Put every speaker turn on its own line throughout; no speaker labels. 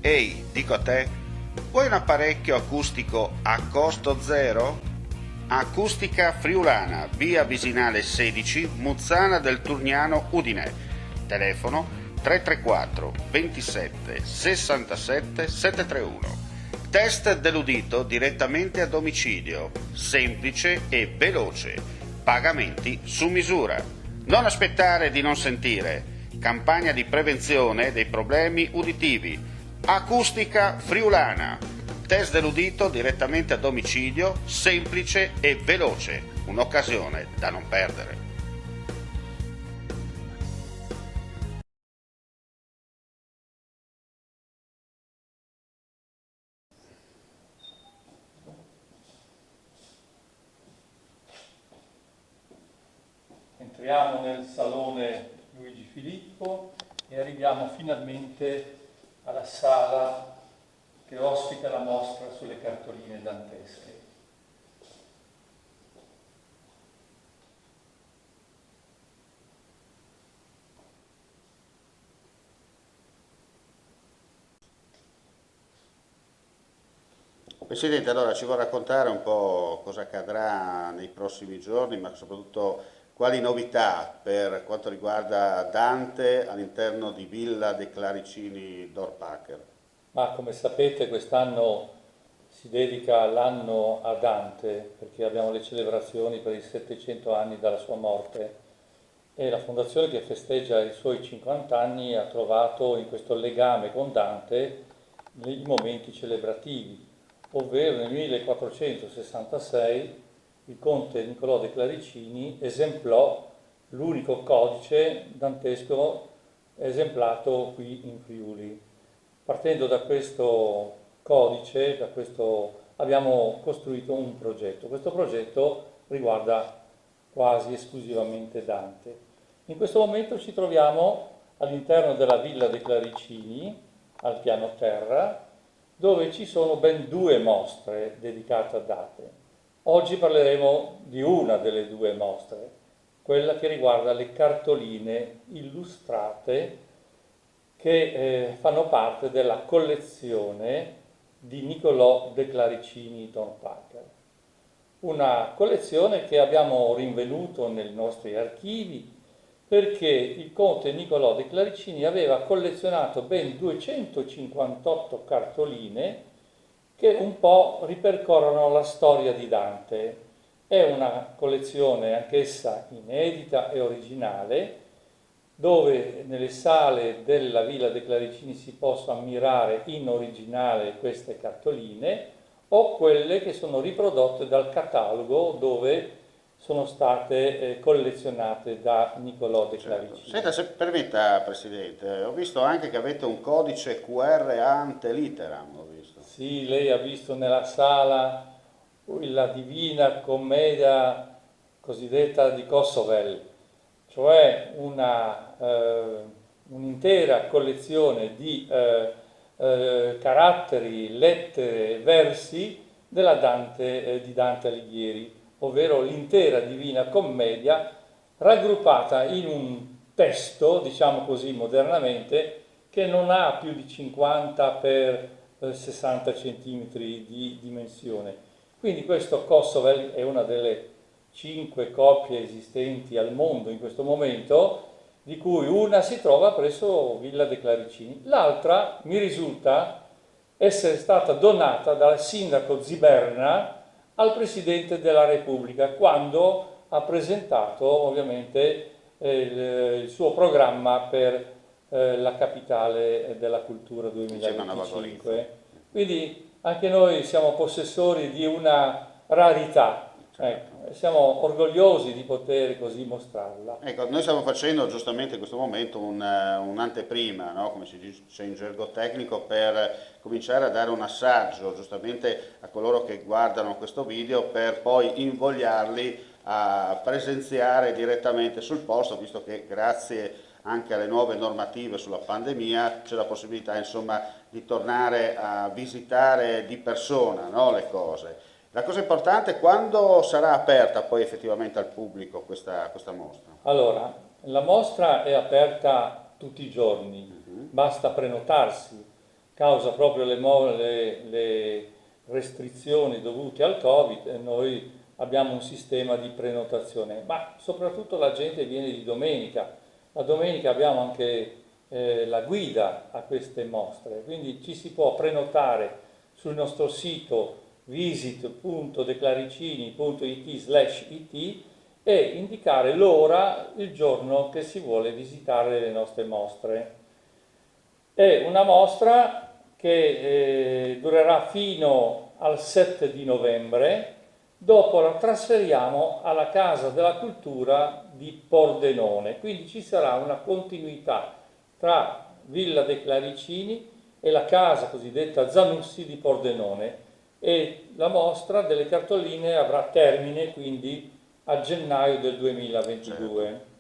Ehi, dico a te, vuoi un apparecchio acustico a costo zero? Acustica Friulana, via Visinale 16, Muzzana del Turniano, Udine. Telefono 334 27 67 731. Test dell'udito direttamente a domicilio, semplice e veloce. Pagamenti su misura. Non aspettare di non sentire. Campagna di prevenzione dei problemi uditivi. Acustica Friulana. Test dell'udito direttamente a domicilio, semplice e veloce. Un'occasione da non perdere.
Entriamo nel salone Luigi Filippo e arriviamo finalmente alla sala che ospita la mostra sulle cartoline dantesche.
Presidente, allora ci vuoi raccontare un po' cosa accadrà nei prossimi giorni, ma soprattutto quali novità per quanto riguarda Dante all'interno di Villa dei Claricini Dorpacher?
Ma come sapete quest'anno si dedica l'anno a Dante perché abbiamo le celebrazioni per i 700 anni dalla sua morte e la fondazione che festeggia i suoi 50 anni ha trovato in questo legame con Dante i momenti celebrativi, ovvero nel 1466 il conte Niccolò de Claricini esemplò l'unico codice dantesco esemplato qui in Friuli. Partendo da questo codice, abbiamo costruito un progetto. Questo progetto riguarda quasi esclusivamente Dante. In questo momento ci troviamo all'interno della Villa dei Claricini, al piano terra, dove ci sono ben due mostre dedicate a Dante. Oggi parleremo di una delle due mostre, quella che riguarda le cartoline illustrate che fanno parte della collezione di Niccolò de Claricini Dorpacher. Una collezione che abbiamo rinvenuto nei nostri archivi perché il conte Niccolò de Claricini aveva collezionato ben 258 cartoline che un po' ripercorrono la storia di Dante. È una collezione anch'essa inedita e originale, dove nelle sale della Villa dei Claricini si possono ammirare in originale queste cartoline o quelle che sono riprodotte dal catalogo dove sono state collezionate da Niccolò de Claricini.
Senta, se permetta, Presidente, ho visto anche che avete un codice QR ante litteram, ho visto.
Sì, lei ha visto nella sala la Divina Commedia cosiddetta di Kosovel, cioè un'intera collezione di caratteri, lettere, versi di Dante Alighieri, ovvero l'intera Divina Commedia raggruppata in un testo, diciamo così modernamente, che non ha più di 50 per 60 centimetri di dimensione. Quindi questo Kosovel è una delle 5 copie esistenti al mondo in questo momento, di cui una si trova presso Villa dei Claricini. L'altra mi risulta essere stata donata dal sindaco Ziberna al Presidente della Repubblica quando ha presentato ovviamente il suo programma per la capitale della cultura 2025. Quindi anche noi siamo possessori di una rarità. Ecco, siamo orgogliosi di poter così mostrarla.
Ecco, noi stiamo facendo giustamente in questo momento un'anteprima, no? Come si dice in gergo tecnico, per cominciare a dare un assaggio giustamente a coloro che guardano questo video per poi invogliarli a presenziare direttamente sul posto, visto che grazie anche alle nuove normative sulla pandemia c'è la possibilità insomma di tornare a visitare di persona, no, le cose. La cosa importante è quando sarà aperta poi effettivamente al pubblico questa mostra.
Allora, la mostra è aperta tutti i giorni, basta prenotarsi causa proprio le restrizioni dovute al Covid, e noi abbiamo un sistema di prenotazione, ma soprattutto la gente viene di domenica. La domenica abbiamo anche la guida a queste mostre, quindi ci si può prenotare sul nostro sito visit.declaricini.it/it e indicare l'ora, il giorno che si vuole visitare le nostre mostre. È una mostra che durerà fino al 7 di novembre, dopo la trasferiamo alla Casa della Cultura di Pordenone, quindi ci sarà una continuità tra Villa dei Claricini e la casa cosiddetta Zanussi di Pordenone, e la mostra delle cartoline avrà termine quindi a gennaio del 2022.
Certo.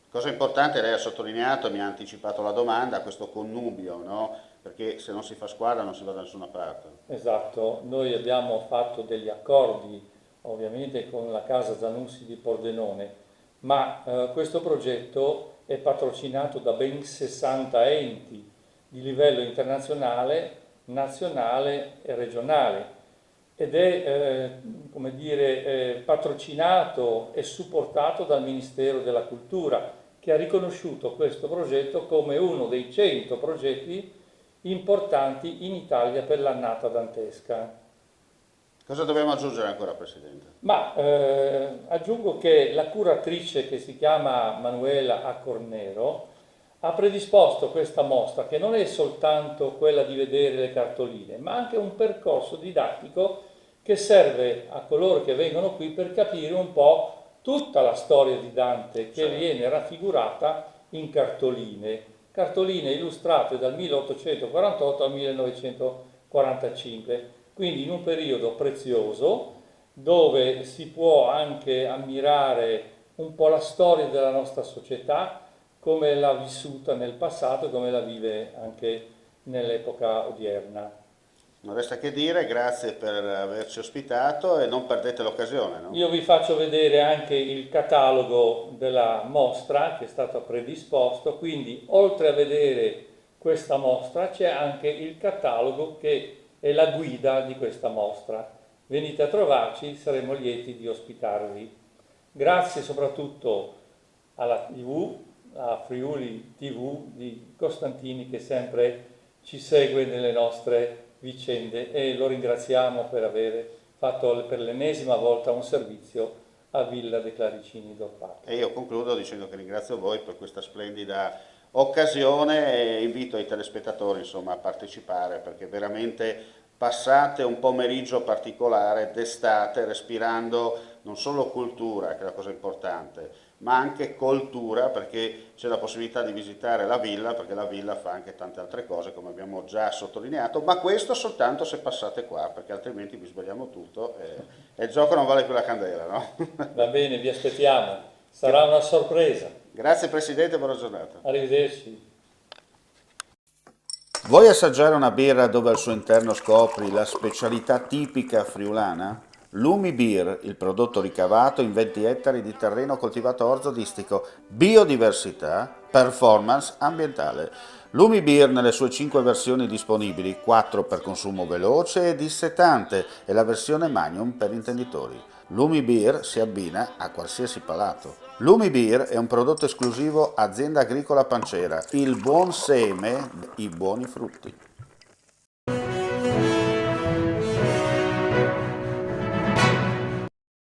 Cosa importante, lei ha sottolineato, mi ha anticipato la domanda, questo connubio, no? Perché se non si fa squadra non si va da nessuna parte.
Esatto, noi abbiamo fatto degli accordi ovviamente con la casa Zanussi di Pordenone, ma questo progetto è patrocinato da ben 60 enti di livello internazionale, nazionale e regionale, ed è come dire, patrocinato e supportato dal Ministero della Cultura, che ha riconosciuto questo progetto come uno dei 100 progetti importanti in Italia per l'annata dantesca.
Cosa dobbiamo aggiungere ancora, Presidente?
Ma aggiungo che la curatrice, che si chiama Manuela Accornero, ha predisposto questa mostra, che non è soltanto quella di vedere le cartoline, ma anche un percorso didattico che serve a coloro che vengono qui per capire un po' tutta la storia di Dante, che viene raffigurata in cartoline illustrate dal 1848 al 1945, quindi in un periodo prezioso dove si può anche ammirare un po' la storia della nostra società, come l'ha vissuta nel passato e come la vive anche nell'epoca odierna.
Non resta che dire, grazie per averci ospitato e non perdete l'occasione, no?
Io vi faccio vedere anche il catalogo della mostra che è stato predisposto, quindi oltre a vedere questa mostra c'è anche il catalogo che è la guida di questa mostra. Venite a trovarci, saremo lieti di ospitarvi. Grazie soprattutto alla TV, a Friuli TV di Costantini, che sempre ci segue nelle nostre vicende, e lo ringraziamo per aver fatto per l'ennesima volta un servizio a Villa dei Claricini d'Orpato.
E io concludo dicendo che ringrazio voi per questa splendida occasione e invito i telespettatori, insomma, a partecipare, perché veramente passate un pomeriggio particolare d'estate respirando non solo cultura, che è la cosa importante, ma anche coltura, perché c'è la possibilità di visitare la villa, perché la villa fa anche tante altre cose, come abbiamo già sottolineato, ma questo soltanto se passate qua, perché altrimenti vi sbagliamo tutto e il gioco non vale più la candela, no?
Va bene, vi aspettiamo, sarà una sorpresa.
Grazie Presidente, buona giornata.
Arrivederci.
Vuoi assaggiare una birra dove al suo interno scopri la specialità tipica friulana? Lumi Beer, il prodotto ricavato in 20 ettari di terreno coltivato orzodistico, biodiversità, performance ambientale. Lumi Beer nelle sue 5 versioni disponibili, 4 per consumo veloce e dissetante e la versione Magnum per intenditori. Lumi Beer si abbina a qualsiasi palato. Lumi Beer è un prodotto esclusivo Azienda Agricola Pancera, il buon seme, i buoni frutti.